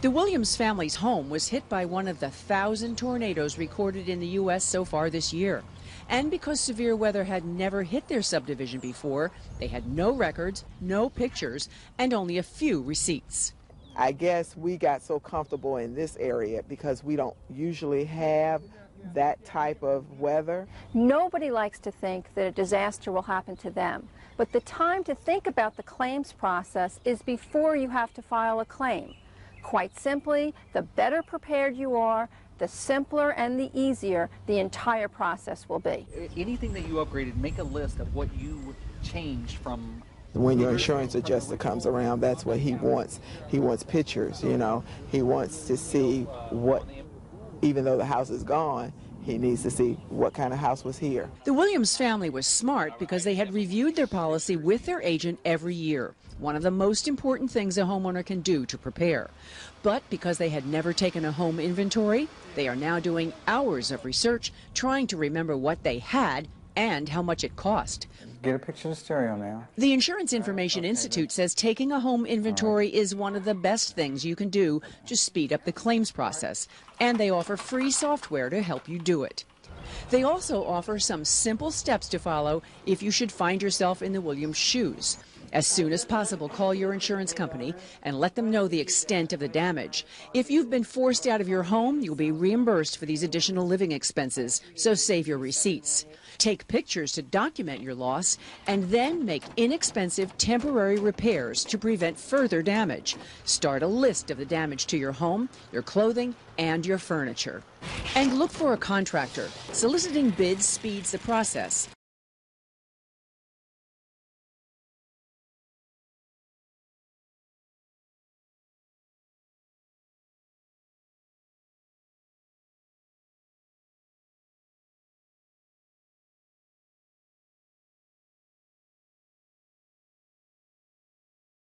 The Williams family's home was hit by one of the 1,000 tornadoes recorded in the U.S. so far this year. And because severe weather had never hit their subdivision before, they had no records, no pictures, and only a few receipts. I guess we got so comfortable in this area because we don't usually have that type of weather. Nobody likes to think that a disaster will happen to them, but the time to think about the claims process is before you have to file a claim. Quite simply, the better prepared you are, the simpler and the easier the entire process will be. Anything that you upgraded, make a list of what you changed from. When your insurance adjuster comes around, that's what he wants. He wants pictures, you know. He wants to see what, even though the house is gone, he needs to see what kind of house was here. The Williams family was smart because they had reviewed their policy with their agent every year, one of the most important things a homeowner can do to prepare. But because they had never taken a home inventory, they are now doing hours of research trying to remember what they had and how much it cost. Get a picture of the stereo now. The Insurance Information Institute says taking a home inventory is one of the best things you can do to speed up the claims process, and they offer free software to help you do it. They also offer some simple steps to follow if you should find yourself in the Williams' shoes. As soon as possible, call your insurance company and let them know the extent of the damage. If you've been forced out of your home, you'll be reimbursed for these additional living expenses, so save your receipts. Take pictures to document your loss, and then make inexpensive temporary repairs to prevent further damage. Start a list of the damage to your home, your clothing, and your furniture. And look for a contractor. Soliciting bids speeds the process.